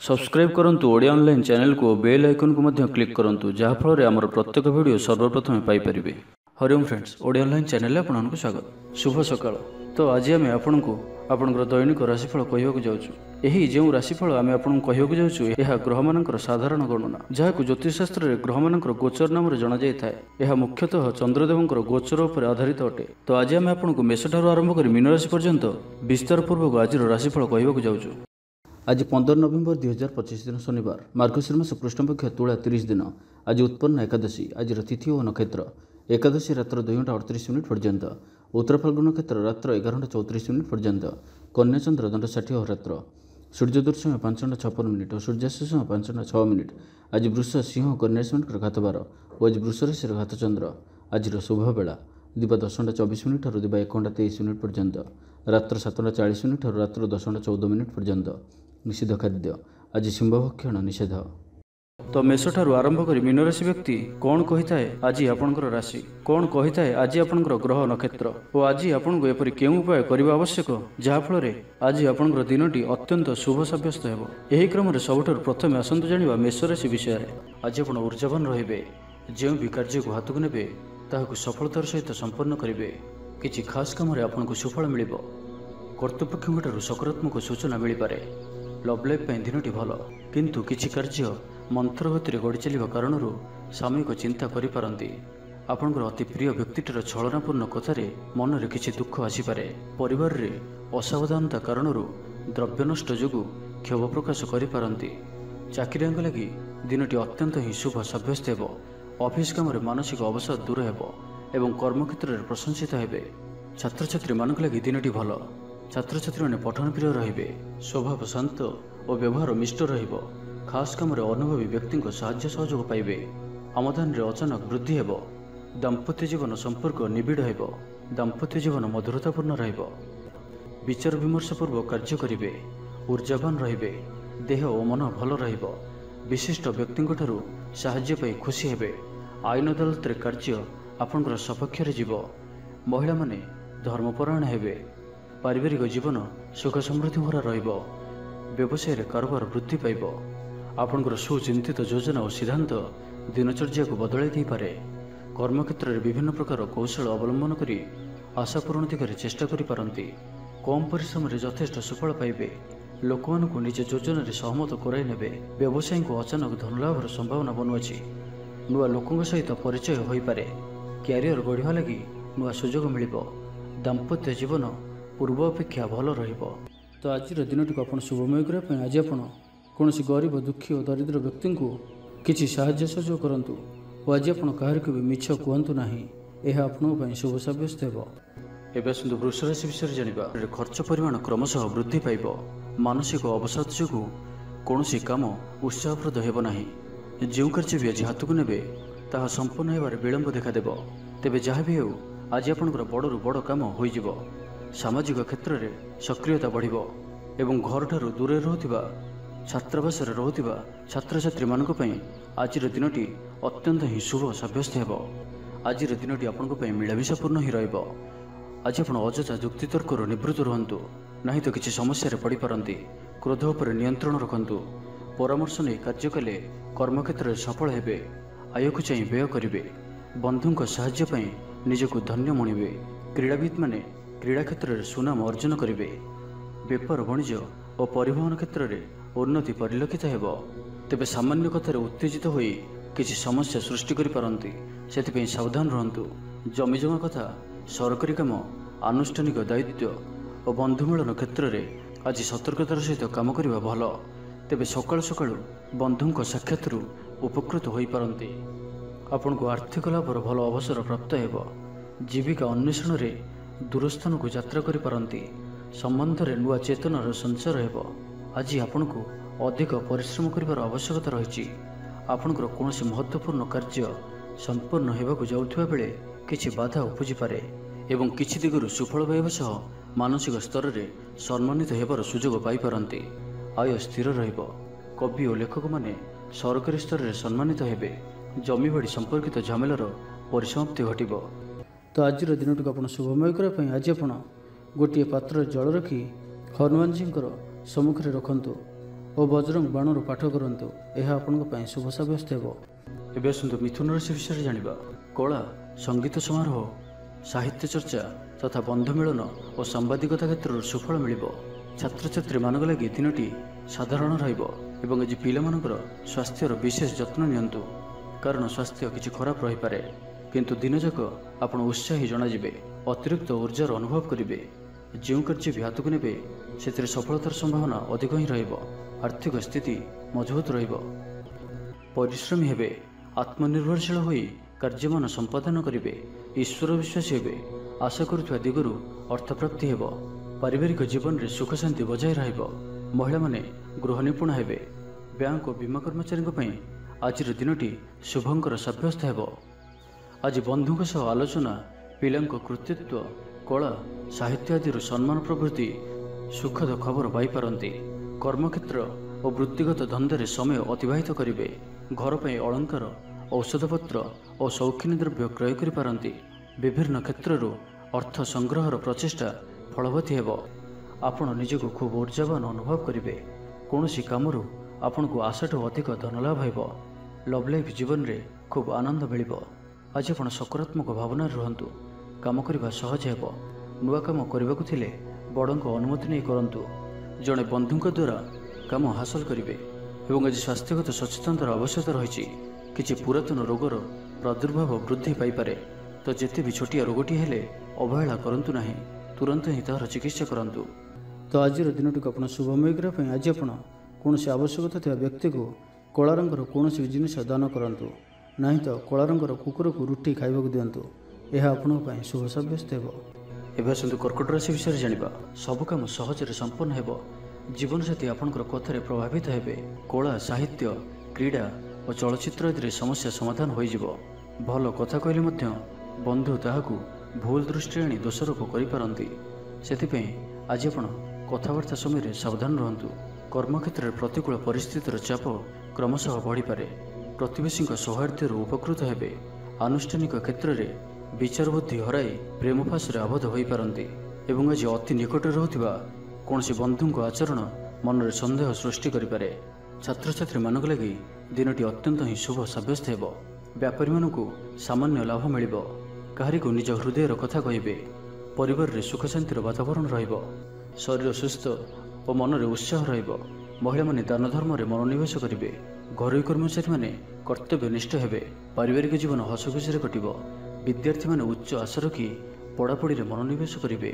Subscribe करंतु Odia online channel को bell icon को मध्य क्लिक करंतु जहाँ फल आमर प्रत्येक वीडियो सर्वप्रथम Piper. Hariom friends, Odia online channel आपको स्वागत। शुभ सकाळ। तो आज आम आपको आपंकर दैनिक राशिफल कहवाक जाऊँ। यही जो राशिफल आम आपको कहवाक जाऊँ यह ग्रह मानकर साधारण गणना जहाँ ज्योतिषशास्त्र में ग्रह मानकर गोचर नाम जाना जाए। यह मुख्यतः चंद्रदेवंकर गोचर उपर आधारित अटे। तो आज आम आपको मेष ठारू आरंभ कर मीन राशि पर्यंत विस्तार पूर्वक आज राशिफल कहवाक जाऊँ। आज 15 नवेम्बर 2025 दिन शनिवार, मार्गशीर मास कृष्णपक्ष तुला 30 दिन। आज उत्पन्न एकादशी। आज तिथि और नक्षत्र एकादशी रात्र 2:38 पर्यंत, उत्तर फाल्गुन नक्षत्र रात्र 11:34 पर्यंत, कन्या चंद्र दंड 60 अहोरात्र, सूर्योदय समय 5:56 और सूर्यास्त समय 5:06। आज वृष सिंह कन्या राशि घातबार और आज वृष राशि घात चंद्र। आज शुभ बेला दिवा 10:24 और दिवा 1:23 पर्यंत, रात्र 7:40 और रात्र 10:14 पर्यंत। निषिद्ध खाद्य आज सिंह भक्षण निषेध। तो मेष ठारू आरंभ कर मीन राशि व्यक्ति कौन कही थाए आज आपणकर राशि कौन कही थाए आज आपणकर ग्रह नक्षत्र और आज आपको एपरी केउं उपाय करबा आवश्यक जहाँफल आज आपणकर दिनटी अत्यंत शुभ सब्यस्त हेबो। एही क्रम सबुठारु प्रथमे आसंतु जानिबा मेष राशि विषय। आज आपण ऊर्जावान रहिबे। जो भी कार्य को हाथ को नेबे ताहाकु सफलतार सहित संपन्न करिवे। किछि खास काम रे आपनको सुफल मिलिबो। कर्तृपक्षठारु सकारात्मक सूचना मिल पारे। लव लाइफ दिनटी भल किंतु किछि कार्य मंत्र गति गढ़ी चलिबा कारणरू सामयिक चिंता करिपारंती। आपणकर अति प्रिय व्यक्तिटर छलनापूर्ण कथारे मन में किछि दुख आसीपारे। परिवार रे असावधानता कारणरू द्रव्य नष्ट जोगु क्षोभ प्रकाश करिपारंती। चाकरियांक लगी दिनटी अत्यंत ही शुभ सब्यस्त हेबो। ऑफिस काम रे मानसिक अवसाद दूर हेबो एवं कर्मक्षेत्र में प्रशंसित हेबे। छात्र छात्री मानक लगी दिनटी भल। छात्र छात्री माने पठन प्रिय रहिबे। स्वभाव शांत और व्यवहार मिष्ट रहिबो। खास काम रे अनुभवी व्यक्ति को साहाय्य सहयोग पाइबे। आमदान रे अचानक वृद्धि हेबो। दाम्पत्य जीवन संपर्क निबिड़ हेबो। दाम्पत्य जीवन मधुरतापूर्ण रहिबो। विचार विमर्श पूर्वक कार्य करिवे। ऊर्जावान रहिबे। देह और मन भल रहिबो। विशिष्ट व्यक्ति ठारू साहाय्य पाई खुशी हेबे। आईन अदालत रे कार्य आपनकर सपक्ष रे जीवो। महिला माने धर्मपरायण हेबे। पारिवारिक जीवन सुख समृद्धि भरा रहिबो। व्यवसाय रे कारोबार वृद्धि पाइबो। आपनकर सुचिंतित योजना और सिद्धांत दिनचर्या को बदलाई दै पारे। कर्मक्षेत्र में विभिन्न प्रकार कौशल अवलंबन करी आशा पूरण दिगरे चेष्टा करि पारंती। कम परिश्रम रे यथेष्ट सुफल पाइबे। लोकमान को निज योजना रे सहमत कराई नेबे। व्यवसायी को अचानक धनलाभर संभावना बनुअछि। नुआ लोकंक सहित परिचय होई पारे। क्यारियर गढ़िवा लगी नुआ सुजोग मिलिबो। दाम्पत्य जीवन पूर्व अपेक्षा भल रहिबो। तो आज दिनटी को आपण शुभमय करने आज आपण कौन गरीब दुखी और दरिद्र व्यक्ति को किसी साहाय्य सहयोग करंतु और आज आपण काहर को भी मिछ कहतु नाही। यह आपण शुभ सब्यस्त हेबो। एबे सुंदर वृष राशि विषय जानिबा। खर्च परिमाण क्रमशः वृद्धि पाइबो। मानसिक अवसाद जोगु कौनसी काम उत्साहप्रद हेबो नाही। जो कार्य भी आज हाथ को नेबे ताहा संपूर्ण हेबार विलंब देखा देबो। तेबे जहाँ भी हेउ आज आपणकर बड़रू बड़ काम होइजिबो। सामाजिक क्षेत्र में सक्रियता बढ़िबो एवं घर ठारू दूरे रहुथिबा छात्रावास रहुथिबा छात्र छात्री मानक पई आज दिनटी अत्यंत ही शुभ सब्यस्त हेबो। आज दिनटी आपनको पई मिलामिशापूर्ण ही रहइबो। आज आपण अजथा जुक्तितर्कर निवृत्त रहंतु नहीं तो किसी समस्या पड़ पारंती। क्रोध उपर नियंत्रण रखंतु। परामर्श नहीं कार्य कले कर्मक्षेत्र में सफल हेबे। आय को चाहि व्यय करिवे। बंधुंक साहाय्य पई निजको धन्य मणिबे। क्रीड़ाविद माने क्रीड़ा क्षेत्र में सुनाम अर्जन करेंगे। बेपार वाणिज्य और परिवहन क्षेत्र में उन्नति परिलक्षित हेबो। तेबे सामान्य कथार उत्तेजित होई किसी समस्या सृष्टि करि पारंती। सेथिपई सावधान रहंतु। जमीजमा कथा सरकारी काम आनुष्ठानिक दायित्व और बंधुमिलन क्षेत्र में आज सतर्कतार सहित काम करिबा भल। तेबे सकाळु सकाळु बंधुंक साक्षातरू उपकृत होई पारंती। आपनको आर्थिक लाभर भल अवसर प्राप्त हेबो। जीविका अन्वेषण रे दूरस्थान को यात्रा करि पारंती। संबंध रे नुआ चेतनार संचार हेबो। आज आपनको अधिक परिश्रम करिवार आवश्यकता रहिछि। आपनकर कोनोसी महत्वपूर्ण कार्य संपूर्ण हेबाकु जाउथिबा बेले किछि बाधा उपजि पारे एवं किछि दिगरु सुफल पाइबा सह मानसिक स्तर रे सम्मानित हेबार सुजोग पाई पारंती। आय स्थिर रहिबो। कवि और लेखक माने सरकारी स्तर रे सम्मानित हेबे। जमीबाड़ी संपर्कित झमेलार परिसमाप्ति घटिबो। तो आज दिनटी को आप शुभमय करने आज आप गोटे पात्र जल रखी हनुमान जी सम्मुखें रखंतु ଓ ବଜରଙ୍ଗ ବାଣରୁ ପାଠ କରନ୍ତୁ। ଏହା ଆପଣଙ୍କ ପାଇଁ ଶୁଭ ସାବ୍ୟସ୍ତ ହେବ। ଏବେ ଆସନ୍ତୁ ମିଥୁନ ରାଶି ବିଷୟରେ ଜାଣିବା। କଳା, ସଙ୍ଗୀତ ସମାରୋହ, ସାହିତ୍ୟ ଚର୍ଚ୍ଚା ତଥା ବନ୍ଧୁ ମିଳନ ଓ ସାମ୍ବାଦିକତା କ୍ଷେତ୍ରରୁ ସୁଫଳ ମିଳିବ। ଛାତ୍ରଛାତ୍ରୀମାନଙ୍କ ଲାଗି ଦିନଟି ସାଧାରଣ ରହିବ ଏବଂ ଆଜି ପିଲାମାନଙ୍କର ସ୍ୱାସ୍ଥ୍ୟର ବିଶେଷ ଯତ୍ନ ନିଅନ୍ତୁ, କାରଣ ସ୍ୱାସ୍ଥ୍ୟ କିଛି ଖରାପ ରହିପାରେ। କିନ୍ତୁ ଦିନଯାକ ଆପଣ ଉତ୍ସାହୀ ଜଣାଯିବେ, ଅତିରିକ୍ତ ଉର୍ଜାର ଅନୁଭବ କରିବେ। ଯେଉଁ କାର୍ଯ୍ୟ ବି ହାତକୁ ନେବେ ସେଥିରେ ସଫଳତାର ସମ୍ଭାବନା ଅଧିକ ହିଁ ରହିବ। ଆର୍ଥିକ ସ୍ଥିତି ମଜବୁତ ରହିବ। ପରିଶ୍ରମୀ ହେବେ, ଆତ୍ମନିର୍ଭରଶୀଳ ହୋଇ କାର୍ଯ୍ୟମାନ ସମ୍ପାଦନ କରିବେ, ଈଶ୍ୱର ବିଶ୍ୱାସୀ ହେବେ, ଆଶା କରୁଥିବା ଦିଗରୁ ଅର୍ଥପ୍ରାପ୍ତି ହେବ। ପାରିବାରିକ ଜୀବନରେ ସୁଖ ଶାନ୍ତି ବଜାୟ ରହିବ। ମହିଳାମାନେ ଗୃହ ନିପୁଣ ହେବେ। ବ୍ୟାଙ୍କ ଓ ବୀମା କର୍ମଚାରୀଙ୍କ ପାଇଁ ଆଜିର ଦିନଟି ଶୁଭଙ୍କର ସାବ୍ୟସ୍ତ ହେବ। ଆଜି ବନ୍ଧୁଙ୍କ ସହ ଆଲୋଚନା, ପିଲାଙ୍କ କୃତିତ୍ୱ, କଳା, ସାହିତ୍ୟ ଆଦିରୁ ସମ୍ମାନ ପ୍ରଭୃତି ସୁଖଦ ଖବର ପାଇପାରନ୍ତି। କର୍ମକ୍ଷେତ୍ର ଓ ବୃତ୍ତିଗତ ଧନ୍ଦାରେ ସମୟ ଅତିବାହିତ କରିବେ। ଘର ପାଇଁ ଅଳଙ୍କାର, ଔଷଧପତ୍ର ଓ ସୌଖିନୀ ଦ୍ରବ୍ୟ କ୍ରୟ କରିପାରନ୍ତି। ବିଭିନ୍ନ କ୍ଷେତ୍ରରୁ ଅର୍ଥ ସଂଗ୍ରହର ପ୍ରଚେଷ୍ଟା ଫଳବତୀ ହେବ। ଆପଣ ନିଜକୁ ଖୁବ୍ ଉର୍ଜାବାନ ଅନୁଭବ କରିବେ। କୌଣସି କାମରୁ ଆପଣଙ୍କୁ ଆଶାଠୁ ଅଧିକ ଧନଲାଭ ହେବ। ଲଭ୍ ଲାଇଫ୍ ଜୀବନରେ ଖୁବ୍ ଆନନ୍ଦ ମିଳିବ। ଆଜି ଆପଣ ସକାରାତ୍ମକ ଭାବନାରେ ରୁହନ୍ତୁ। କାମ କରିବା ସହଜ ହେବ। ନୂଆ କାମ କରିବାକୁ ଥିଲେ ବଡ଼ଙ୍କ ଅନୁମତି ନେଇ କରନ୍ତୁ। ଜଣେ ବନ୍ଧୁଙ୍କ ଦ୍ୱାରା କାମ ହାସଲ କରିବେ ଏବଂ ଆଜି ସ୍ୱାସ୍ଥ୍ୟଗତ ସଚେତନତାର ଆବଶ୍ୟକତା ରହିଛି। କିଛି ପୁରାତନ ରୋଗର ପ୍ରାଦୁର୍ଭାବ ବୃଦ୍ଧି ପାଇପାରେ, ତ ଯେତେ ବି ଛୋଟିଆ ରୋଗଟି ହେଲେ ଅବହେଳା କରନ୍ତୁ ନାହିଁ, ତୁରନ୍ତ ହିଁ ତାହାର ଚିକିତ୍ସା କରନ୍ତୁ। ତ ଆଜିର ଦିନଟିକୁ ଆପଣ ଶୁଭମୟ କରିବା ପାଇଁ ଆଜି ଆପଣ କୌଣସି ଆବଶ୍ୟକତା ଥିବା ବ୍ୟକ୍ତିକୁ କଳା ରଙ୍ଗର କୌଣସି ଜିନିଷ ଦାନ କରନ୍ତୁ। ନାହିଁ ତ କଳା ରଙ୍ଗର କୁକୁରକୁ ରୁଟି ଖାଇବାକୁ ଦିଅନ୍ତୁ। ଏହା ଆପଣଙ୍କ ପାଇଁ ଶୁଭ ସାବ୍ୟସ୍ତ ହେବ। ଏବେ ଆସନ୍ତୁ କର୍କଟ ରାଶି ବିଷୟରେ ଜାଣିବା। ସବୁ କାମ ସହଜରେ ସମ୍ପନ୍ନ ହେବ। ଜୀବନସାଥୀ ଆପଣଙ୍କର କଥାରେ ପ୍ରଭାବିତ ହେବେ। କଳା, ସାହିତ୍ୟ, କ୍ରୀଡ଼ା ଓ ଚଳଚ୍ଚିତ୍ର ଆଦିରେ ସମସ୍ୟା ସମାଧାନ ହୋଇଯିବ। ଭଲ କଥା କହିଲେ ମଧ୍ୟ ବନ୍ଧୁ ତାହାକୁ ଭୁଲ ଦୃଷ୍ଟିରେ ଆଣି ଦୋଷାରୋପ କରିପାରନ୍ତି। ସେଥିପାଇଁ ଆଜି ଆପଣ କଥାବାର୍ତ୍ତା ସମୟରେ ସାବଧାନ ରୁହନ୍ତୁ। କର୍ମକ୍ଷେତ୍ରରେ ପ୍ରତିକୂଳ ପରିସ୍ଥିତିର ଚାପ କ୍ରମଶଃ ବଢ଼ିପାରେ। ପ୍ରତିବେଶୀଙ୍କ ସୌହାର୍ଦ୍ଦ୍ୟରୁ ଉପକୃତ ହେବେ। ଆନୁଷ୍ଠାନିକ କ୍ଷେତ୍ରରେ ବିଚାର ବୁଦ୍ଧି ହରାଇ ପ୍ରେମ ଫାଶରେ ଆବଦ୍ଧ ହୋଇପାରନ୍ତି ଏବଂ ଆଜି ଅତି ନିକଟରେ ରହୁଥିବା କୌଣସି ବନ୍ଧୁଙ୍କ ଆଚରଣ ମନରେ ସନ୍ଦେହ ସୃଷ୍ଟି କରିପାରେ। ଛାତ୍ରଛାତ୍ରୀମାନଙ୍କ ଲାଗି ଦିନଟି ଅତ୍ୟନ୍ତ ହିଁ ଶୁଭ ସାବ୍ୟସ୍ତ ହେବ। ବ୍ୟାପାରୀମାନଙ୍କୁ ସାମାନ୍ୟ ଲାଭ ମିଳିବ। କାହାରିକୁ ନିଜ ହୃଦୟର କଥା କହିବେ। ପରିବାରରେ ସୁଖ ଶାନ୍ତିର ବାତାବରଣ ରହିବ। ଶରୀର ସୁସ୍ଥ ଓ ମନରେ ଉତ୍ସାହ ରହିବ। ମହିଳାମାନେ ଦାନ ଧର୍ମରେ ମନୋନିବେଶ କରିବେ। ଘରୋଇ କର୍ମଚାରୀମାନେ କର୍ତ୍ତବ୍ୟନିଷ୍ଠ ହେବେ। ପାରିବାରିକ ଜୀବନ ହସଖୁସିରେ କଟିବ। ବିଦ୍ୟାର୍ଥୀମାନେ ଉଚ୍ଚ ଆଶା ରଖି ପଢ଼ାପଢ଼ିରେ ମନୋନିବେଶ କରିବେ।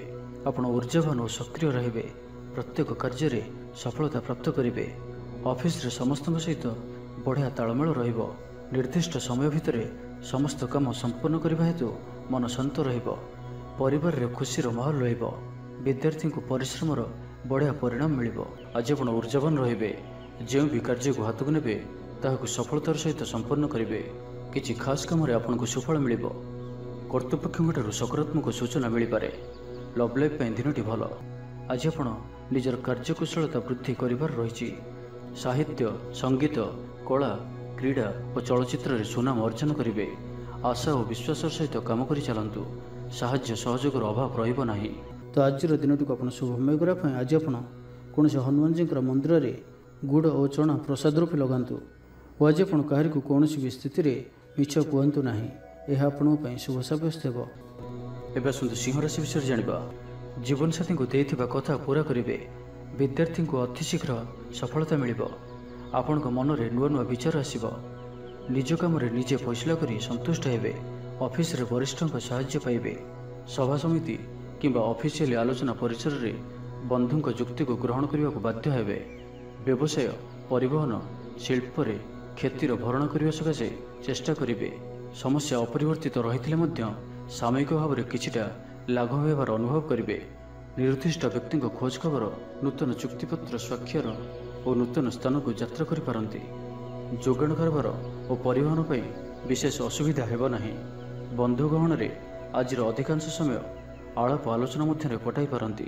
ଆପଣ ଉର୍ଜାବାନ ଓ ସକ୍ରିୟ ରହିବେ। ପ୍ରତ୍ୟେକ କାର୍ଯ୍ୟରେ ସଫଳତା ପ୍ରାପ୍ତ କରିବେ। ଅଫିସରେ ସମସ୍ତଙ୍କ ସହିତ ବଢ଼ିଆ ତାଳମେଳ ରହିବ। ନିର୍ଦ୍ଦିଷ୍ଟ ସମୟ ଭିତରେ ସମସ୍ତ କାମ ସମ୍ପନ୍ନ କରିବା ହେତୁ ମନ ଶାନ୍ତ ରହିବ। ପରିବାରରେ ଖୁସିର ମାହୋଲ ରହିବ। ବିଦ୍ୟାର୍ଥୀଙ୍କୁ ପରିଶ୍ରମର ବଢ଼ିଆ ପରିଣାମ ମିଳିବ। ଆଜି ଆପଣ ଉର୍ଜାବାନ ରହିବେ। ଯେଉଁ ବି କାର୍ଯ୍ୟକୁ ହାତକୁ ନେବେ ତାହାକୁ ସଫଳତାର ସହିତ ସମ୍ପନ୍ନ କରିବେ। କିଛି ଖାସ୍ କାମରେ ଆପଣଙ୍କୁ ସୁଫଳ ମିଳିବ। କର୍ତ୍ତୃପକ୍ଷଙ୍କଠାରୁ ସକାରାତ୍ମକ ସୂଚନା ମିଳିପାରେ। ଲଭ୍ ଲାଇଫ୍ ପାଇଁ ଦିନଟି ଭଲ। ଆଜି ଆପଣ ନିଜର କାର୍ଯ୍ୟକୁଶଳତା ବୃଦ୍ଧି କରିବାର ରହିଛି। ସାହିତ୍ୟ, ସଙ୍ଗୀତ, କଳା, କ୍ରୀଡ଼ା ଓ ଚଳଚ୍ଚିତ୍ରରେ ସୁନାମ ଅର୍ଜନ କରିବେ। ଆଶା ଓ ବିଶ୍ୱାସର ସହିତ କାମ କରି ଚାଲନ୍ତୁ। ସାହାଯ୍ୟ ସହଯୋଗର ଅଭାବ ରହିବ ନାହିଁ। ତ ଆଜିର ଦିନଟିକୁ ଆପଣ ଶୁଭମୟ କରିବା ପାଇଁ ଆଜି ଆପଣ କୌଣସି ହନୁମାନଜୀଙ୍କର ମନ୍ଦିରରେ ଗୁଡ଼ ଓ ଚଣା ପ୍ରସାଦ ରୂପେ ଲଗାନ୍ତୁ। ଓ ଆଜି ଆପଣ କାହାରିକୁ କୌଣସି ବି ସ୍ଥିତିରେ ମିଛ କୁହନ୍ତୁ ନାହିଁ। ଏହା ଆପଣଙ୍କ ପାଇଁ ଶୁଭ ସାବ୍ୟସ୍ତ ହେବ। ଏବେ ଆସନ୍ତୁ ସିଂହ ରାଶି ବିଷୟରେ ଜାଣିବା। ଜୀବନସାଥୀଙ୍କୁ ଦେଇଥିବା କଥା ପୁରା କରିବେ। ବିଦ୍ୟାର୍ଥୀଙ୍କୁ ଅତି ଶୀଘ୍ର ସଫଳତା ମିଳିବ। ଆପଣଙ୍କ ମନରେ ନୂଆ ନୂଆ ବିଚାର ଆସିବ। ନିଜ କାମରେ ନିଜେ ଫଇସଲା କରି ସନ୍ତୁଷ୍ଟ ହେବେ। ଅଫିସରେ ବରିଷ୍ଠଙ୍କ ସାହାଯ୍ୟ ପାଇବେ। ସଭା ସମିତି କିମ୍ବା ଅଫିସିଆଲି ଆଲୋଚନା ପରିସରରେ ବନ୍ଧୁଙ୍କ ଯୁକ୍ତିକୁ ଗ୍ରହଣ କରିବାକୁ ବାଧ୍ୟ ହେବେ। ବ୍ୟବସାୟ, ପରିବହନ, ଶିଳ୍ପରେ କ୍ଷତିର ଭରଣ କରିବା ସକାଶେ ଚେଷ୍ଟା କରିବେ। ସମସ୍ୟା ଅପରିବର୍ତ୍ତିତ ରହିଥିଲେ ମଧ୍ୟ ସାମୟିକ ଭାବରେ କିଛିଟା ଲାଘବ ହେବାର ଅନୁଭବ କରିବେ। ନିର୍ଦ୍ଦିଷ୍ଟ ବ୍ୟକ୍ତିଙ୍କ ଖୋଜ ଖବର, ନୂତନ ଚୁକ୍ତିପତ୍ର ସ୍ୱାକ୍ଷର ଓ ନୂତନ ସ୍ଥାନକୁ ଯାତ୍ରା କରିପାରନ୍ତି। ଯୋଗାଣ କାରବାର ଓ ପରିବହନ ପାଇଁ ବିଶେଷ ଅସୁବିଧା ହେବ ନାହିଁ। ବନ୍ଧୁ ଗହଣରେ ଆଜିର ଅଧିକାଂଶ ସମୟ ଆଳାପ ଆଲୋଚନା ମଧ୍ୟରେ କଟାଇ ପାରନ୍ତି।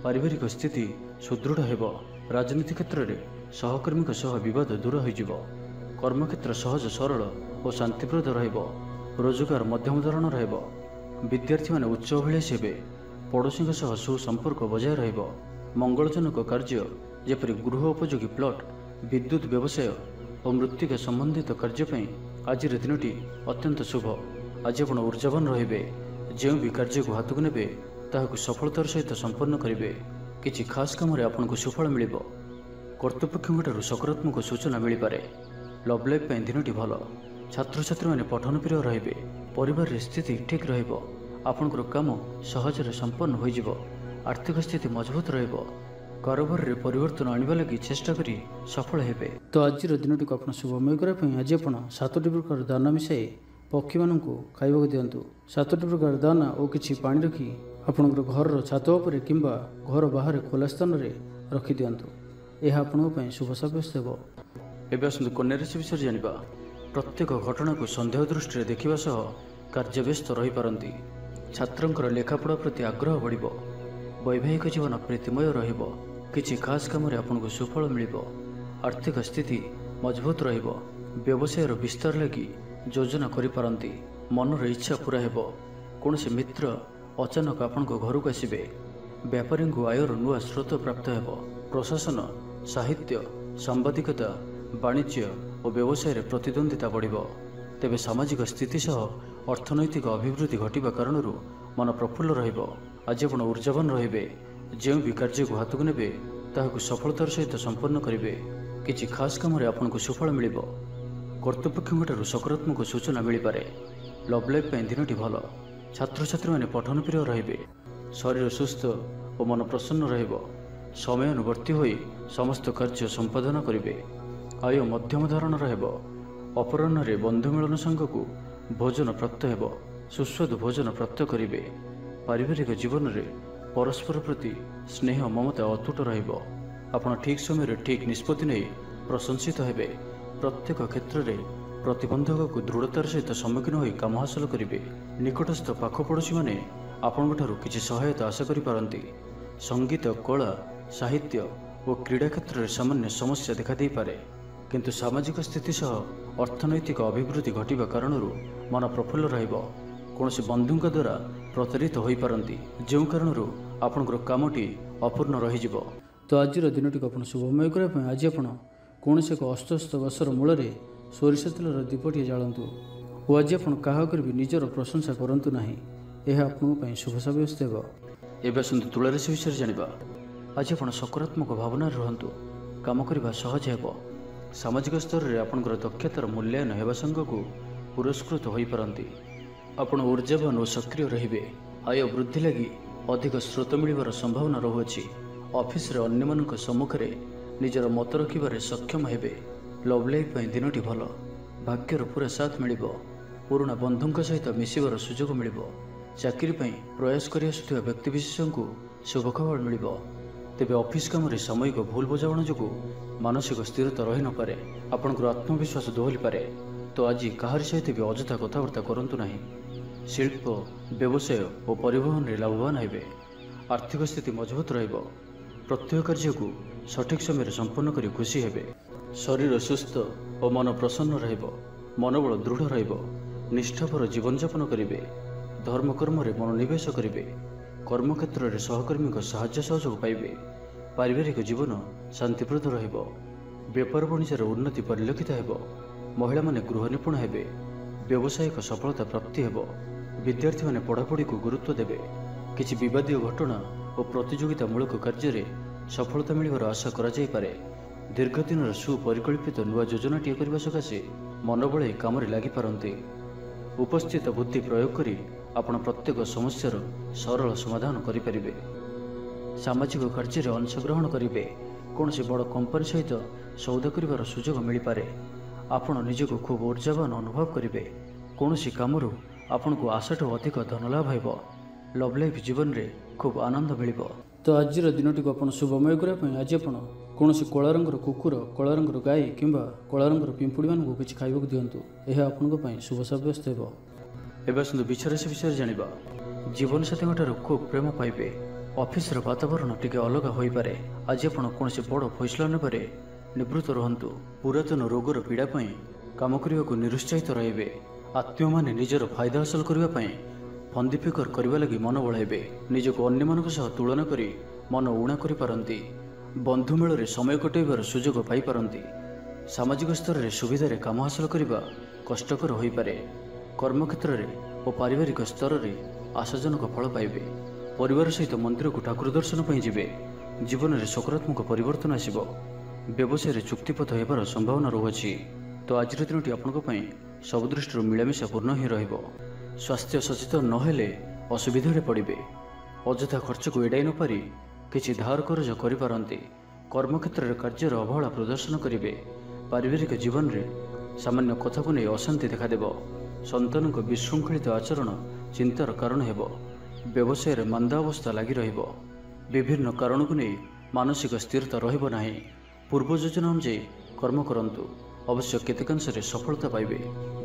ପାରିବାରିକ ସ୍ଥିତି ସୁଦୃଢ଼ ହେବ। ରାଜନୀତି କ୍ଷେତ୍ରରେ ସହକର୍ମୀଙ୍କ ସହ ବିବାଦ ଦୂର ହୋଇଯିବ। କର୍ମକ୍ଷେତ୍ର ସହଜ ସରଳ ଓ ଶାନ୍ତିପ୍ରଦ ରହିବ। ରୋଜଗାର ମଧ୍ୟମ ଧରଣର ହେବ। ବିଦ୍ୟାର୍ଥୀମାନେ ଉଚ୍ଚ ଅଭିଳାଷୀ ହେବେ। ପଡ଼ୋଶୀଙ୍କ ସହ ସୁସମ୍ପର୍କ ବଜାୟ ରହିବ। ମଙ୍ଗଳଜନକ କାର୍ଯ୍ୟ ଯେପରି ଗୃହ ଉପଯୋଗୀ ପ୍ଲଟ୍ विद्युत व्यवसाय और मृत्तिका संबंधित कार्य आज दिनटी अत्यंत शुभ। आज आप ऊर्जावान रे जो भी कार्य को हाथ को ने सफलतार सहित संपन्न करेंगे। किसी खास कम आपन को सुफल मिल कर्तृपक्ष सकारात्मक सूचना मिल पारे। लव लाइफ दिनटी भल। छात्र छात्री मैंने पठन प्रिय रे। परिवार स्थिति ठीक रपणकर कम सहजरे संपन्न हो। आर्थिक स्थिति मजबूत कारोबार रे परिवर्तन आने लगी चेष्टा करी सफल हेबे। तो आज दिन को आप शुभमय करने आज आप 7टी प्रकार दाना मिसाई पक्षी मान खाइबा दिंतु। 7टी प्रकार दाना और किसी पानी रखी आपंकर घर छात उपर किंबा घर बाहर खोला स्थान में रखी दिंतु। यह आपण शुभ सब्यस्त हो। एवं आसतु कन्या राशि विषय जाना। प्रत्येक घटना को सन्देह दृष्टि देखा सह कार्यव्यस्त रही पारती। छात्र लेखापढ़ा प्रति आग्रह बढ़। वैवाहिक जीवन प्रीतिमय रहिबो। किछि खास काम रे आपन को सुफल मिलिबो। आर्थिक स्थिति मजबूत रहिबो। व्यवसाय विस्तार लगी योजना करि पारंती। मनर इच्छा पूरा हेबो। कोनसे मित्र अचानक आपन को घर को आसीबे। व्यापारी को आयर नुआ स्रोत प्राप्त हेबो। प्रशासन साहित्य सांबादिकता वाणिज्य और व्यवसाय रे प्रतिद्वंदिता बढ़िबो। तेबे सामाजिक स्थिति सह अर्थनैतिक अभिवृद्धि घटिबा कारणरू मन प्रफुल्ल रहिबो। आज आप ऊर्जावान रे जो भी कार्य को हाथ को ने सफलतार सहित संपन्न करेंगे। किसी खास कम आपन को सुफल मिल कर्तृपक्ष सकारात्मक सूचना मिल पारे। लव लाइफ दिनटी भल। छात्र छात्री मैंने पठन प्रिय रे। शरीर सुस्थ और मन प्रसन्न समय अनुवर्ती हो समस्त कार्य संपादन करेंगे। आय मध्यम धरण अपराह्न रे बंधु मिलन संघ को भोजन प्राप्त हेब। सुस्वादु भोजन प्राप्त करेंगे। पारिवारिक जीवन रे परस्पर प्रति स्नेह ममता अतुट रहिबो। आपण ठीक समय ठीक निष्पत्ति नहीं प्रशंसित हेबे। प्रत्येक क्षेत्र में प्रतिबंधक को दृढ़तार सहित सम्मुखीन हो काम हासिल करेंगे। निकटस्थ पाख पड़ोशी मैंने आपण किसी सहायता आशा करि पारंती। संगीत कला साहित्य और क्रीड़ा क्षेत्र में सामान्य समस्या देखा दे पारे। किंतु सामाजिक स्थिति सह अर्थनैतिक अभिवृद्धि घटिबा कारणरू मन प्रफुल्ल रहिबो। कौनसी बंधुक द्वारा प्रतारित हो पारती जो कारणरू आपणकर कामटी अपूर्ण रही। तो आज दिन को शुभमय करने आज आप कौन एक अस्तस्त गसर मूल सोरिष तेलर दीपटे जालतु। और आज आप क्या भी निजर प्रशंसा करूँ ना। यह आपं शुभ सब्यस्त हो। एवं आसतु तुला राशि विषय जाना। आज आप सकारात्मक भावना रुहतु। काम करने सहज हो। सामाजिक स्तर में आपणकर दक्षतार मूल्यांकन होगा संघ को पुरस्कृत हो पारती। आपण ऊर्जावान और सक्रिय रे। आय वृद्धि लगी अधिक स्रोत मिलवार संभावना रहुअछि। ऑफिस रे अन्य मानक सम्मुख में निजर मत रखिबारे सक्षम हेबे। लव लाइफ दिनटी भल। भाग्यर पूरा साथ मिलिबो। पुराना बंधुक सहित मिसिबार सुजोग मिलिबो। चाकरी प्रयास करि आसुथिबा व्यक्तिविशेष को शुभ खबर मिलिबो। तेबे ऑफिस काम रे सामयिक भूल बुझामणा जोगु मानसिक स्थिरता रही न पारे। आपनकर आत्मविश्वास दोहली पारे। तो आज कहार सहित भी अजथा कथबार्ता करंतु नाही। शिल्प व्यवसाय और परिवहन रे लाभवान हेबे। आर्थिक स्थिति मजबूत रहिबो। प्रत्येक कार्य को सठिक समय संपन्न करी खुशी हेबे। शरीर सुस्थ और मन प्रसन्न रहिबो। मनोबल दृढ़ रहिबो। निष्ठापर जीवन यापन करेंगे। धर्म कर्म रे मनोनिवेश करेंगे। कर्मक्षेत्र में सहकर्मी को साहाय्य सहयोग पाइबे। पारिवारिक जीवन शांतिप्रद रहिबो। व्यापार वाणिज्यर उन्नति परिलक्षित हेबो। महिला माने गृह निपुण हेबे। व्यावसायिक सफलता प्राप्ति हेबो। विद्यार्थी माने पढ़ापढ़ी को गुरुत्व देबे। किछि विवादीय घटना और प्रतियोगितामूलक कार्य सफलता मिलवार आशा करा जाय पारे। दीर्घ दिन सुपरिकल्पित नुआ योजनाटीए करने सकाशे मनोबल काम लगी पारती। उपस्थित बुद्धि प्रयोग करी आपण प्रत्येक समस्यार सरल समाधान करें। सामाजिक कार्य अंशग्रहण करेंगे। कौन से बड़ कंपनी सहित सौदा कर सुजोग मिल पारे। आपण निजक खूब ऊर्जावान अनुभव करेंगे। कौन सी काम आपण को आशाठू अधिक धन लाभ हो। लव लाइफ जीवन में खूब आनंद मिल। तो आज दिन को आप शुभमय करने आज आप कौन कला रंगर कुकुर कला रंगर गाई किंबा कला रंगर पिंपुड़ी मान किसी खाइबा दिंतु। यह आपण शुभ सब्यस्त हो। एवं आसतु विचाराशि विषय जाना। जीवन साथी खूब प्रेम पाइबे। ऑफिस वातावरण टिके अलग हो पारे। आज आप कौन बड़ फैसला नेबारे निवृत्त रुहतु। पुरातन रोगर पीड़ा काम करने को निरुत्साहित रे। आत्मीय माने निजर फायदा हासिल करने फंदी फिकर करने लगी मन बढ़ाइबे। निजक अन्य मान तुलना करी मन ऊणा करि पारंती। ବନ୍ଧୁମେଳରେ ସମୟ କଟାଇବାର ସୁଯୋଗ ପାଇପାରନ୍ତି। ସାମାଜିକ ସ୍ତରରେ ସୁବିଧାରେ କାମ ହାସଲ କରିବା କଷ୍ଟକର ହୋଇପାରେ। କର୍ମକ୍ଷେତ୍ରରେ ଓ ପାରିବାରିକ ସ୍ତରରେ ଆଶାଜନକ ଫଳ ପାଇବେ। ପରିବାର ସହିତ ମନ୍ଦିରକୁ ଠାକୁର ଦର୍ଶନ ପାଇଁ ଯିବେ। ଜୀବନରେ ସକାରାତ୍ମକ ପରିବର୍ତ୍ତନ ଆସିବ। ବ୍ୟବସାୟରେ ଚୁକ୍ତିପଥ ହେବାର ସମ୍ଭାବନା ରହୁଅଛି। ତ ଆଜିର ଦିନଟି ଆପଣଙ୍କ ପାଇଁ ସବୁ ଦୃଷ୍ଟିରୁ ମିଳାମିଶା ପୂର୍ଣ୍ଣ ହିଁ ରହିବ। ସ୍ୱାସ୍ଥ୍ୟ ସଚେତନ ନହେଲେ ଅସୁବିଧାରେ ପଡ଼ିବେ। ଅଯଥା ଖର୍ଚ୍ଚକୁ ଏଡ଼ାଇ ନପାରି କିଛି ଧାର କରଜ କରିପାରନ୍ତି। କର୍ମକ୍ଷେତ୍ରରେ କାର୍ଯ୍ୟର ଅବହେଳା ପ୍ରଦର୍ଶନ କରିବେ। ପାରିବାରିକ ଜୀବନରେ ସାମାନ୍ୟ କଥାକୁ ନେଇ ଅଶାନ୍ତି ଦେଖାଦେବ। ସନ୍ତାନଙ୍କ ବିଶୃଙ୍ଖଳିତ ଆଚରଣ ଚିନ୍ତାର କାରଣ ହେବ। ବ୍ୟବସାୟରେ ମାନ୍ଦା ଅବସ୍ଥା ଲାଗି ରହିବ। ବିଭିନ୍ନ କାରଣକୁ ନେଇ ମାନସିକ ସ୍ଥିରତା ରହିବ ନାହିଁ। ପୂର୍ବ ଯୋଜନା ଅନୁଯାୟୀ କର୍ମ କରନ୍ତୁ। ଅବଶ୍ୟ କେତେକାଂଶରେ ସଫଳତା ପାଇବେ।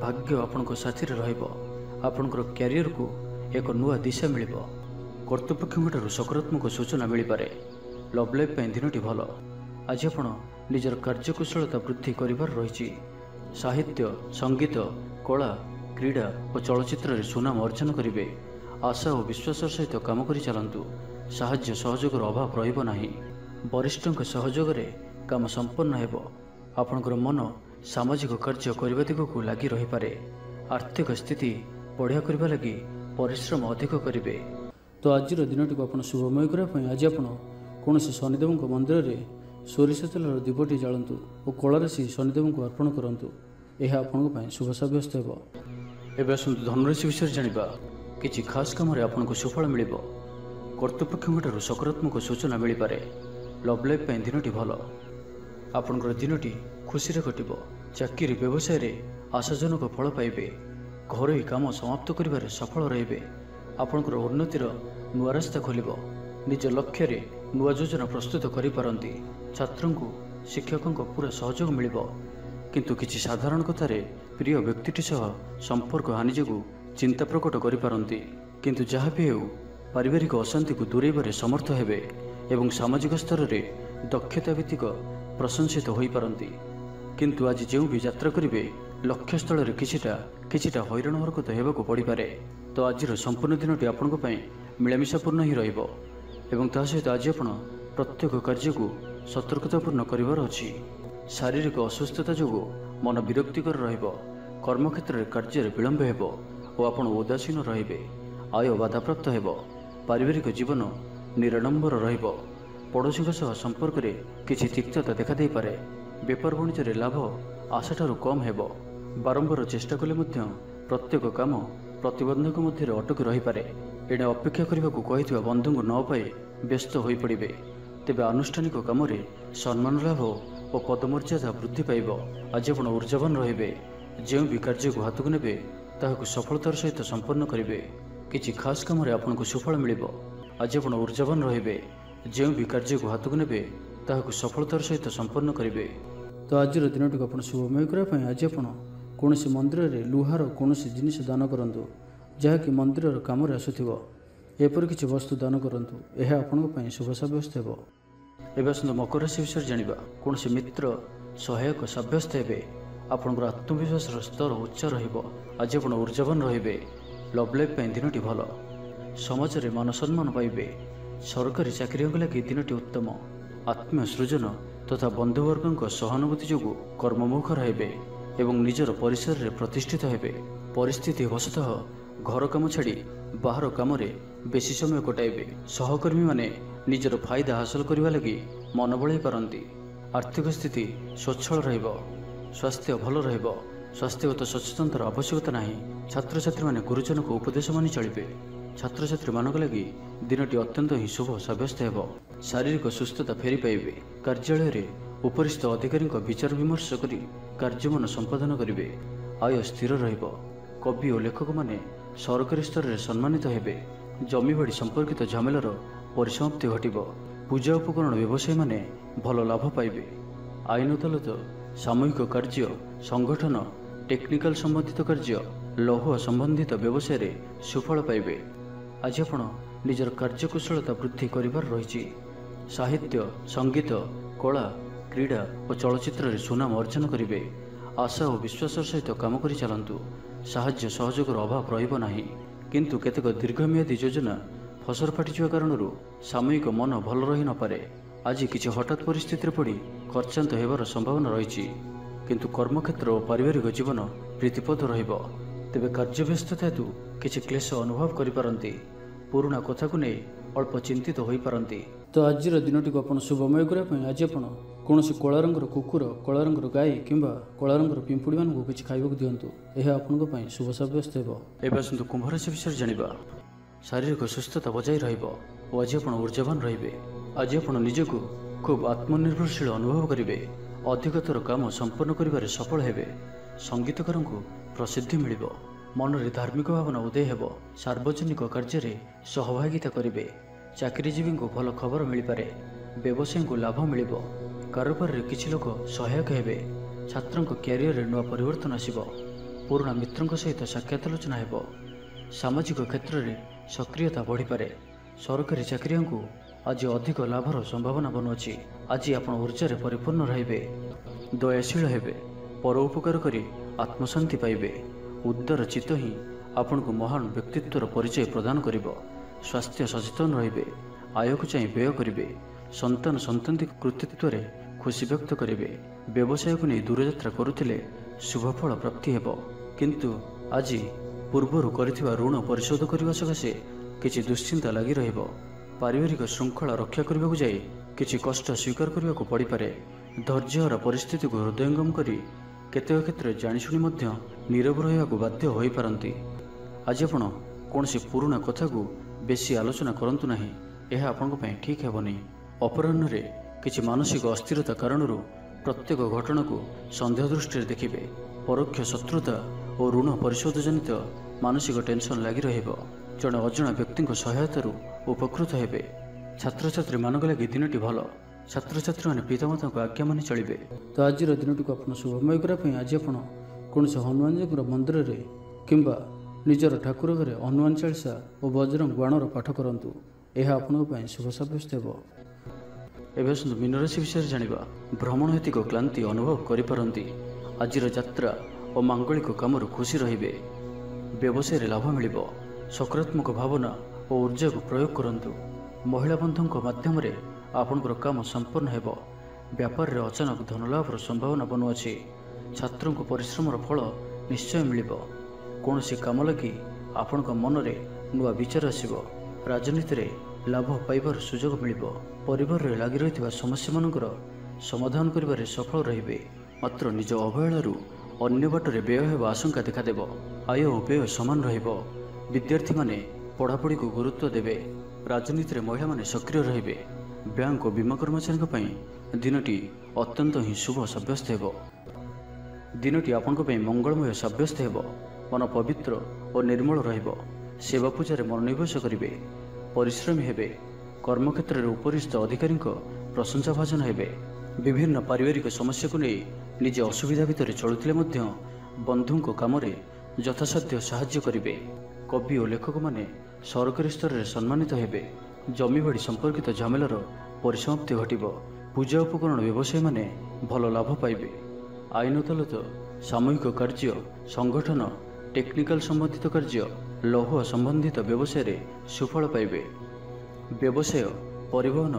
ଭାଗ୍ୟ ଆପଣଙ୍କ ସାଥିରେ ରହିବ। ଆପଣଙ୍କର କ୍ୟାରିୟରକୁ ଏକ ନୂଆ ଦିଶା ମିଳିବ। କର୍ତ୍ତୃପକ୍ଷଙ୍କଠାରୁ ସକାରାତ୍ମକ ସୂଚନା ମିଳିପାରେ। ଲଭ୍ ଲାଇଫ୍ ପାଇଁ ଦିନଟି ଭଲ। ଆଜି ଆପଣ ନିଜର କାର୍ଯ୍ୟକୁଶଳତା ବୃଦ୍ଧି କରିବାର ରହିଛି। ସାହିତ୍ୟ, ସଙ୍ଗୀତ, କଳା, କ୍ରୀଡ଼ା ଓ ଚଳଚ୍ଚିତ୍ରରେ ସୁନାମ ଅର୍ଜନ କରିବେ। ଆଶା ଓ ବିଶ୍ୱାସର ସହିତ କାମ କରି ଚାଲନ୍ତୁ। ସାହାଯ୍ୟ ସହଯୋଗର ଅଭାବ ରହିବ ନାହିଁ। ବରିଷ୍ଠଙ୍କ ସହଯୋଗରେ କାମ ସମ୍ପନ୍ନ ହେବ। ଆପଣଙ୍କର ମନ ସାମାଜିକ କାର୍ଯ୍ୟ କରିବା ଦିଗକୁ ଲାଗି ରହିପାରେ। ଆର୍ଥିକ ସ୍ଥିତି ବଢ଼ିଆ କରିବା ଲାଗି ପରିଶ୍ରମ ଅଧିକ କରିବେ। ତ ଆଜିର ଦିନଟିକୁ ଆପଣ ଶୁଭମୟ କରିବା ପାଇଁ ଆଜି ଆପଣ କୌଣସି ଶନିଦେବଙ୍କ ମନ୍ଦିରରେ ସୋରିଷ ତେଲର ଦୀପଟି ଜାଳନ୍ତୁ ଓ କଳାରାଶି ଶନିଦେବଙ୍କୁ ଅର୍ପଣ କରନ୍ତୁ। ଏହା ଆପଣଙ୍କ ପାଇଁ ଶୁଭ ସାବ୍ୟସ୍ତ ହେବ। ଏବେ ଆସନ୍ତୁ ଧନୁରାଶି ବିଷୟରେ ଜାଣିବା। କିଛି ଖାସ୍ କାମରେ ଆପଣଙ୍କୁ ସୁଫଳ ମିଳିବ। କର୍ତ୍ତୃପକ୍ଷଙ୍କଠାରୁ ସକାରାତ୍ମକ ସୂଚନା ମିଳିପାରେ। ଲଭ୍ ଲାଇଫ୍ ପାଇଁ ଦିନଟି ଭଲ। ଆପଣଙ୍କର ଦିନଟି ଖୁସିରେ କଟିବ। ଚାକିରି ବ୍ୟବସାୟରେ ଆଶାଜନକ ଫଳ ପାଇବେ। ଘରୋଇ କାମ ସମାପ୍ତ କରିବାରେ ସଫଳ ରହିବେ। ଆପଣଙ୍କର ଉନ୍ନତିର ନୂଆ ରାସ୍ତା ଖୋଲିବ। ନିଜ ଲକ୍ଷ୍ୟରେ ନୂଆ ଯୋଜନା ପ୍ରସ୍ତୁତ କରିପାରନ୍ତି। ଛାତ୍ରଙ୍କୁ ଶିକ୍ଷକଙ୍କ ପୁରା ସହଯୋଗ ମିଳିବ। କିନ୍ତୁ କିଛି ସାଧାରଣ କଥାରେ ପ୍ରିୟ ବ୍ୟକ୍ତିଟି ସହ ସମ୍ପର୍କ ହାନି ଯୋଗୁଁ ଚିନ୍ତା ପ୍ରକଟ କରିପାରନ୍ତି। କିନ୍ତୁ ଯାହା ବି ହେଉ ପାରିବାରିକ ଅଶାନ୍ତିକୁ ଦୂରେଇବାରେ ସମର୍ଥ ହେବେ ଏବଂ ସାମାଜିକ ସ୍ତରରେ ଦକ୍ଷତା ଭିତ୍ତିକ ପ୍ରଶଂସିତ ହୋଇପାରନ୍ତି। କିନ୍ତୁ ଆଜି ଯେଉଁ ବି ଯାତ୍ରା କରିବେ ଲକ୍ଷ୍ୟସ୍ଥଳରେ କିଛିଟା ହଇରାଣ ହରକତ ହେବାକୁ ପଡ଼ିପାରେ। ତ ଆଜିର ସମ୍ପୂର୍ଣ୍ଣ ଦିନଟି ଆପଣଙ୍କ ପାଇଁ ମିଳାମିଶାପୂର୍ଣ୍ଣ ହିଁ ରହିବ ଏବଂ ତା ସହିତ ଆଜି ଆପଣ ପ୍ରତ୍ୟେକ କାର୍ଯ୍ୟକୁ ସତର୍କତାପୂର୍ଣ୍ଣ କରିବାର ଅଛି। ଶାରୀରିକ ଅସୁସ୍ଥତା ଯୋଗୁଁ ମନ ବିରକ୍ତିକର ରହିବ। କର୍ମକ୍ଷେତ୍ରରେ କାର୍ଯ୍ୟରେ ବିଳମ୍ବ ହେବ ଓ ଆପଣ ଉଦାସୀନ ରହିବେ। ଆୟ ବାଧାପ୍ରାପ୍ତ ହେବ। ପାରିବାରିକ ଜୀବନ ନିରାଡ଼ମ୍ବର ରହିବ। ପଡ଼ୋଶୀଙ୍କ ସହ ସମ୍ପର୍କରେ କିଛି ତିକ୍ତତା ଦେଖାଦେଇପାରେ। ବେପାର ବାଣିଜ୍ୟରେ ଲାଭ ଆଶାଠାରୁ କମ୍ ହେବ। ବାରମ୍ବାର ଚେଷ୍ଟା କଲେ ମଧ୍ୟ ପ୍ରତ୍ୟେକ କାମ ପ୍ରତିବନ୍ଧକ ମଧ୍ୟରେ ଅଟକି ରହିପାରେ। ଏଣେ ଅପେକ୍ଷା କରିବାକୁ କହିଥିବା ବନ୍ଧୁଙ୍କୁ ନ ପାଇ ବ୍ୟସ୍ତ ହୋଇପଡ଼ିବେ। ତେବେ ଆନୁଷ୍ଠାନିକ କାମରେ ସମ୍ମାନ ଲାଭ ଓ ପଦମର୍ଯ୍ୟାଦା ବୃଦ୍ଧି ପାଇବ। ଆଜି ଆପଣ ଊର୍ଜାବାନ ରହିବେ। ଯେଉଁ ବି କାର୍ଯ୍ୟକୁ ହାତକୁ ନେବେ ତାହାକୁ ସଫଳତାର ସହିତ ସମ୍ପନ୍ନ କରିବେ। କିଛି ଖାସ୍ କାମରେ ଆପଣଙ୍କୁ ସୁଫଳ ମିଳିବ। ଆଜି ଆପଣ ଊର୍ଜାବାନ ରହିବେ। ଯେଉଁ ବି କାର୍ଯ୍ୟକୁ ହାତକୁ ନେବେ ତାହାକୁ ସଫଳତାର ସହିତ ସମ୍ପନ୍ନ କରିବେ। ତ ଆଜିର ଦିନଟିକୁ ଆପଣ ଶୁଭମୟ କରିବା ପାଇଁ ଆଜି ଆପଣ କୌଣସି ମନ୍ଦିରରେ ଲୁହାର କୌଣସି ଜିନିଷ ଦାନ କରନ୍ତୁ ଯାହାକି ମନ୍ଦିରର କାମରେ ଆସୁଥିବ। ଏପରି କିଛି ବସ୍ତୁ ଦାନ କରନ୍ତୁ। ଏହା ଆପଣଙ୍କ ପାଇଁ ଶୁଭ ସାବ୍ୟସ୍ତ ହେବ। ଏବେ ଆସନ୍ତୁ ମକର ରାଶି ବିଷୟରେ ଜାଣିବା। କୌଣସି ମିତ୍ର ସହାୟକ ସାବ୍ୟସ୍ତ ହେବେ। ଆପଣଙ୍କର ଆତ୍ମବିଶ୍ୱାସର ସ୍ତର ଉଚ୍ଚ ରହିବ। ଆଜି ଆପଣ ଊର୍ଜାବାନ ରହିବେ। ଲଭ୍ ଲାଇଫ୍ ପାଇଁ ଦିନଟି ଭଲ। ସମାଜରେ ମାନ ସମ୍ମାନ ପାଇବେ। ସରକାରୀ ଚାକିରିଙ୍କ ଲାଗି ଦିନଟି ଉତ୍ତମ। ଆତ୍ମୀୟ ସୃଜନ ତଥା ବନ୍ଧୁବର୍ଗଙ୍କ ସହାନୁଭୂତି ଯୋଗୁଁ କର୍ମମୁଖର ହେବେ ଏବଂ ନିଜର ପରିସରରେ ପ୍ରତିଷ୍ଠିତ ହେବେ। ପରିସ୍ଥିତି ବଶତଃ ଘର କାମ ଛାଡ଼ି ବାହାର କାମରେ ବେଶୀ ସମୟ କଟାଇବେ। ସହକର୍ମୀମାନେ ନିଜର ଫାଇଦା ହାସଲ କରିବା ଲାଗି ମନ ବଳାଇ ପାରନ୍ତି। ଆର୍ଥିକ ସ୍ଥିତି ସ୍ୱଚ୍ଛଳ ରହିବ। ସ୍ୱାସ୍ଥ୍ୟ ଭଲ ରହିବ। ସ୍ୱାସ୍ଥ୍ୟଗତ ସଚେତନତାର ଆବଶ୍ୟକତା ନାହିଁ। ଛାତ୍ରଛାତ୍ରୀମାନେ ଗୁରୁଜନଙ୍କ ଉପଦେଶ ମାନି ଚଳିବେ। ଛାତ୍ରଛାତ୍ରୀମାନଙ୍କ ଲାଗି ଦିନଟି ଅତ୍ୟନ୍ତ ହିଁ ଶୁଭ ସାବ୍ୟସ୍ତ ହେବ। ଶାରୀରିକ ସୁସ୍ଥତା ଫେରି ପାଇବେ। କାର୍ଯ୍ୟାଳୟରେ ଉପରିସ୍ଥ ଅଧିକାରୀଙ୍କ ବିଚାର ବିମର୍ଶ କରି କାର୍ଯ୍ୟମାନ ସମ୍ପାଦନ କରିବେ। ଆୟ ସ୍ଥିର ରହିବ। କବି ଓ ଲେଖକମାନେ ସରକାରୀ ସ୍ତରରେ ସମ୍ମାନିତ ହେବେ। ଜମିବାଡ଼ି ସମ୍ପର୍କିତ ଝାମେଲାର ପରିସମାପ୍ତି ଘଟିବ। ପୂଜା ଉପକରଣ ବ୍ୟବସାୟୀମାନେ ଭଲ ଲାଭ ପାଇବେ। ଆଇନ ଅଦାଲତ, ସାମୂହିକ କାର୍ଯ୍ୟ, ସଂଗଠନ, ଟେକ୍ନିକାଲ ସମ୍ବନ୍ଧିତ କାର୍ଯ୍ୟ, ଲୌହ ସମ୍ବନ୍ଧିତ ବ୍ୟବସାୟରେ ସୁଫଳ ପାଇବେ। ଆଜି ଆପଣ ନିଜର କାର୍ଯ୍ୟକୁଶଳତା ବୃଦ୍ଧି କରିବାର ରହିଛି। ସାହିତ୍ୟ, ସଙ୍ଗୀତ, କଳା, କ୍ରୀଡ଼ା ଓ ଚଳଚ୍ଚିତ୍ରରେ ସୁନାମ ଅର୍ଜନ କରିବେ। ଆଶା ଓ ବିଶ୍ୱାସର ସହିତ କାମ କରି ଚାଲନ୍ତୁ। ସାହାଯ୍ୟ ସହଯୋଗର ଅଭାବ ରହିବ ନାହିଁ। କିନ୍ତୁ କେତେକ ଦୀର୍ଘମିଆଦୀ ଯୋଜନା ଫସର ଫାଟିଯିବା କାରଣରୁ ସାମୟିକ ମନ ଭଲ ରହି ନପାରେ। ଆଜି କିଛି ହଠାତ୍ ପରିସ୍ଥିତିରେ ପଡ଼ି ଖର୍ଚ୍ଚାନ୍ତ ହେବାର ସମ୍ଭାବନା ରହିଛି, କିନ୍ତୁ କର୍ମକ୍ଷେତ୍ର ଓ ପାରିବାରିକ ଜୀବନ ପ୍ରୀତିପଦ ରହିବ। ତେବେ କାର୍ଯ୍ୟବ୍ୟସ୍ତତା ହେତୁ କିଛି କ୍ଲେଶ ଅନୁଭବ କରିପାରନ୍ତି। ପୁରୁଣା କଥାକୁ ନେଇ ଅଳ୍ପ ଚିନ୍ତିତ ହୋଇପାରନ୍ତି। ତ ଆଜିର ଦିନଟିକୁ ଆପଣ ଶୁଭମୟ କରିବା ପାଇଁ ଆଜି ଆପଣ କୌଣସି କଳା ରଙ୍ଗର କୁକୁର, କଳା ରଙ୍ଗର ଗାଈ କିମ୍ବା କଳା ରଙ୍ଗର ପିମ୍ପୁଡ଼ିମାନଙ୍କୁ କିଛି ଖାଇବାକୁ ଦିଅନ୍ତୁ। ଏହା ଆପଣଙ୍କ ପାଇଁ ଶୁଭ ସାବ୍ୟସ୍ତ ହେବ। ଏବେ ଆସନ୍ତୁ କୁମ୍ଭ ରାଶି ବିଷୟରେ ଜାଣିବା। ଶାରୀରିକ ସୁସ୍ଥତା ବଜାୟ ରହିବ ଓ ଆଜି ଆପଣ ଊର୍ଜାବାନ ରହିବେ। ଆଜି ଆପଣ ନିଜକୁ ଖୁବ୍ ଆତ୍ମନିର୍ଭରଶୀଳ ଅନୁଭବ କରିବେ। ଅଧିକତର କାମ ସମ୍ପନ୍ନ କରିବାରେ ସଫଳ ହେବେ। ସଙ୍ଗୀତକାରଙ୍କୁ ପ୍ରସିଦ୍ଧି ମିଳିବ। ମନରେ ଧାର୍ମିକ ଭାବନା ଉଦୟ ହେବ। ସାର୍ବଜନିକ କାର୍ଯ୍ୟରେ ସହଭାଗିତା କରିବେ। ଚାକିରିଜୀବୀଙ୍କୁ ଭଲ ଖବର ମିଳିପାରେ। ବ୍ୟବସାୟୀଙ୍କୁ ଲାଭ ମିଳିବ। କାରୋବାରରେ କିଛି ଲୋକ ସହାୟକ ହେବେ। ଛାତ୍ରଙ୍କ କ୍ୟାରିୟରରେ ନୂଆ ପରିବର୍ତ୍ତନ ଆସିବ। ପୁରୁଣା ମିତ୍ରଙ୍କ ସହିତ ସାକ୍ଷାତ ଆଲୋଚନା ହେବ। ସାମାଜିକ କ୍ଷେତ୍ରରେ ସକ୍ରିୟତା ବଢ଼ିପାରେ। ସରକାରୀ ଚାକିରିଆଙ୍କୁ ଆଜି ଅଧିକ ଲାଭର ସମ୍ଭାବନା ବନୁଅଛି। ଆଜି ଆପଣ ଊର୍ଜାରେ ପରିପୂର୍ଣ୍ଣ ରହିବେ। ଦୟାଶୀଳ ହେବେ। ପର ଉପକାର କରି ଆତ୍ମଶାନ୍ତି ପାଇବେ। ଉଦାର ଚିତ୍ତ ହିଁ ଆପଣଙ୍କୁ ମହାନ ବ୍ୟକ୍ତିତ୍ୱର ପରିଚୟ ପ୍ରଦାନ କରିବ। ସ୍ୱାସ୍ଥ୍ୟ ସଚେତନ ରହିବେ। ଆୟକୁ ଚାହିଁ ବ୍ୟୟ କରିବେ। ସନ୍ତାନ ସନ୍ତତି କୃତିତ୍ୱରେ ଖୁସି ବ୍ୟକ୍ତ କରିବେ। ବ୍ୟବସାୟକୁ ନେଇ ଦୂରଯାତ୍ରା କରୁଥିଲେ ଶୁଭଫଳ ପ୍ରାପ୍ତି ହେବ। କିନ୍ତୁ ଆଜି ପୂର୍ବରୁ କରିଥିବା ଋଣ ପରିଶୋଧ କରିବା ସକାଶେ କିଛି ଦୁଶ୍ଚିନ୍ତା ଲାଗି ରହିବ। ପାରିବାରିକ ଶୃଙ୍ଖଳା ରକ୍ଷା କରିବାକୁ ଯାଇ କିଛି କଷ୍ଟ ସ୍ୱୀକାର କରିବାକୁ ପଡ଼ିପାରେ। ଧୈର୍ଯ୍ୟହରା ପରିସ୍ଥିତିକୁ ହୃଦୟଙ୍ଗମ କରି କେତେକ କ୍ଷେତ୍ରରେ ଜାଣିଶୁଣି ମଧ୍ୟ ନୀରବ ରହିବାକୁ ବାଧ୍ୟ ହୋଇପାରନ୍ତି। ଆଜି ଆପଣ କୌଣସି ପୁରୁଣା କଥାକୁ ବେଶୀ ଆଲୋଚନା କରନ୍ତୁ ନାହିଁ। ଏହା ଆପଣଙ୍କ ପାଇଁ ଠିକ୍ ହେବନି। ଅପରାହ୍ନରେ କିଛି ମାନସିକ ଅସ୍ଥିରତା କାରଣରୁ ପ୍ରତ୍ୟେକ ଘଟଣାକୁ ସନ୍ଦେହ ଦୃଷ୍ଟିରେ ଦେଖିବେ। ପରୋକ୍ଷ ଶତ୍ରୁତା ଓ ଋଣ ପରିଶୋଧ ଜନିତ ମାନସିକ ଟେନସନ୍ ଲାଗି ରହିବ। ଜଣେ ଅଜଣା ବ୍ୟକ୍ତିଙ୍କ ସହାୟତାରୁ ଉପକୃତ ହେବେ। ଛାତ୍ରଛାତ୍ରୀମାନଙ୍କ ଲାଗି ଦିନଟି ଭଲ। ଛାତ୍ରଛାତ୍ରୀମାନେ ପିତାମାତାଙ୍କ ଆଜ୍ଞା ମାନି ଚଳିବେ। ତ ଆଜିର ଦିନଟିକୁ ଆପଣ ଶୁଭମୟ କରିବା ପାଇଁ ଆଜି ଆପଣ କୌଣସି ହନୁମାନଜୀଙ୍କର ମନ୍ଦିରରେ କିମ୍ବା ନିଜର ଠାକୁର ଘରେ ହନୁମାନ ଚାଳିଶା ଓ ବଜରଙ୍ଗ ବାଣର ପାଠ କରନ୍ତୁ। ଏହା ଆପଣଙ୍କ ପାଇଁ ଶୁଭ ସାବ୍ୟସ୍ତ ହେବ। ଏବେ ଆସନ୍ତୁ ମୀନରାଶି ବିଷୟରେ ଜାଣିବା। ଭ୍ରମଣ ହେତିକ କ୍ଳାନ୍ତି ଅନୁଭବ କରିପାରନ୍ତି। ଆଜିର ଯାତ୍ରା ଓ ମାଙ୍ଗଳିକ କାମରୁ ଖୁସି ରହିବେ। ବ୍ୟବସାୟରେ ଲାଭ ମିଳିବ। ସକାରାତ୍ମକ ଭାବନା ଓ ଊର୍ଜାକୁ ପ୍ରୟୋଗ କରନ୍ତୁ। ମହିଳା ବନ୍ଧୁଙ୍କ ମାଧ୍ୟମରେ ଆପଣଙ୍କର କାମ ସମ୍ପନ୍ନ ହେବ। ବ୍ୟାପାରରେ ଅଚାନକ ଧନଲାଭର ସମ୍ଭାବନା ବନୁଅଛି। ଛାତ୍ରଙ୍କୁ ପରିଶ୍ରମର ଫଳ ନିଶ୍ଚୟ ମିଳିବ। କୌଣସି କାମ ଲାଗି ଆପଣଙ୍କ ମନରେ ନୂଆ ବିଚାର ଆସିବ। ରାଜନୀତିରେ ଲାଭ ପାଇବାର ସୁଯୋଗ ମିଳିବ। ପରିବାରରେ ଲାଗି ରହିଥିବା ସମସ୍ୟାମାନଙ୍କର ସମାଧାନ କରିବାରେ ସଫଳ ରହିବେ। ମାତ୍ର ନିଜ ଅବହେଳାରୁ ଅନ୍ୟ ବାଟରେ ବ୍ୟୟ ହେବା ଆଶଙ୍କା ଦେଖାଦେବ। ଆୟ ଓ ବ୍ୟୟ ସମାନ ରହିବ। ବିଦ୍ୟାର୍ଥୀମାନେ ପଢ଼ାପଢ଼ିକୁ ଗୁରୁତ୍ୱ ଦେବେ। ରାଜନୀତିରେ ମହିଳାମାନେ ସକ୍ରିୟ ରହିବେ। ବ୍ୟାଙ୍କ ଓ ବୀମା କର୍ମଚାରୀଙ୍କ ପାଇଁ ଦିନଟି ଅତ୍ୟନ୍ତ ହିଁ ଶୁଭ ସାବ୍ୟସ୍ତ ହେବ। ଦିନଟି ଆପଣଙ୍କ ପାଇଁ ମଙ୍ଗଳମୟ ସାବ୍ୟସ୍ତ ହେବ। ମନ ପବିତ୍ର ଓ ନିର୍ମଳ ରହିବ। ସେବା ପୂଜାରେ ମନୋନିବେଶ କରିବେ। ପରିଶ୍ରମୀ ହେବେ। କର୍ମକ୍ଷେତ୍ରରେ ଉପରିସ୍ଥ ଅଧିକାରୀଙ୍କ ପ୍ରଶଂସାଭାଜନ ହେବେ। ବିଭିନ୍ନ ପାରିବାରିକ ସମସ୍ୟାକୁ ନେଇ ନିଜେ ଅସୁବିଧା ଭିତରେ ଚଳୁଥିଲେ ମଧ୍ୟ ବନ୍ଧୁଙ୍କ କାମରେ ଯଥାସାଧ୍ୟ ସାହାଯ୍ୟ କରିବେ। କବି ଓ ଲେଖକମାନେ ସରକାରୀ ସ୍ତରରେ ସମ୍ମାନିତ ହେବେ। ଜମିବାଡ଼ି ସମ୍ପର୍କିତ ଝାମେଲାର ପରିସମାପ୍ତି ଘଟିବ। ପୂଜା ଉପକରଣ ବ୍ୟବସାୟୀମାନେ ଭଲ ଲାଭ ପାଇବେ। ଆଇନ ଅଦାଲତ, ସାମୂହିକ କାର୍ଯ୍ୟ, ସଂଗଠନ, ଟେକ୍ନିକାଲ ସମ୍ବନ୍ଧିତ କାର୍ଯ୍ୟ, ଲୌହ ସମ୍ବନ୍ଧିତ ବ୍ୟବସାୟରେ ସୁଫଳ ପାଇବେ। ବ୍ୟବସାୟ, ପରିବହନ,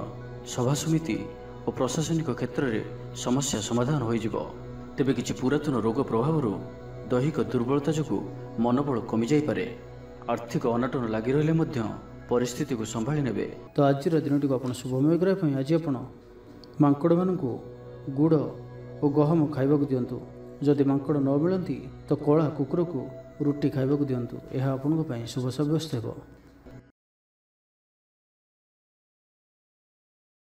ସଭାସମିତି ଓ ପ୍ରଶାସନିକ କ୍ଷେତ୍ରରେ ସମସ୍ୟା ସମାଧାନ ହୋଇଯିବ। ତେବେ କିଛି ପୁରାତନ ରୋଗ ପ୍ରଭାବରୁ ଦୈହିକ ଦୁର୍ବଳତା ଯୋଗୁଁ ମନୋବଳ କମିଯାଇପାରେ। ଆର୍ଥିକ ଅନାଟନ ଲାଗି ରହିଲେ ମଧ୍ୟ ପରିସ୍ଥିତିକୁ ସମ୍ଭାଳି ନେବେ। ତ ଆଜିର ଦିନଟିକୁ ଆପଣ ଶୁଭମୟ କରିବା ପାଇଁ ଆଜି ଆପଣ ମାଙ୍କଡ଼ମାନଙ୍କୁ ଗୁଡ଼ ଓ ଗହମ ଖାଇବାକୁ ଦିଅନ୍ତୁ। ଯଦି ମାଙ୍କଡ଼ ନ ମିଳନ୍ତି ତ କଳା କୁକୁରକୁ ରୁଟି ଖାଇବାକୁ ଦିଅନ୍ତୁ। ଏହା ଆପଣଙ୍କ ପାଇଁ ଶୁଭ ସାବ୍ୟସ୍ତ ହେବ।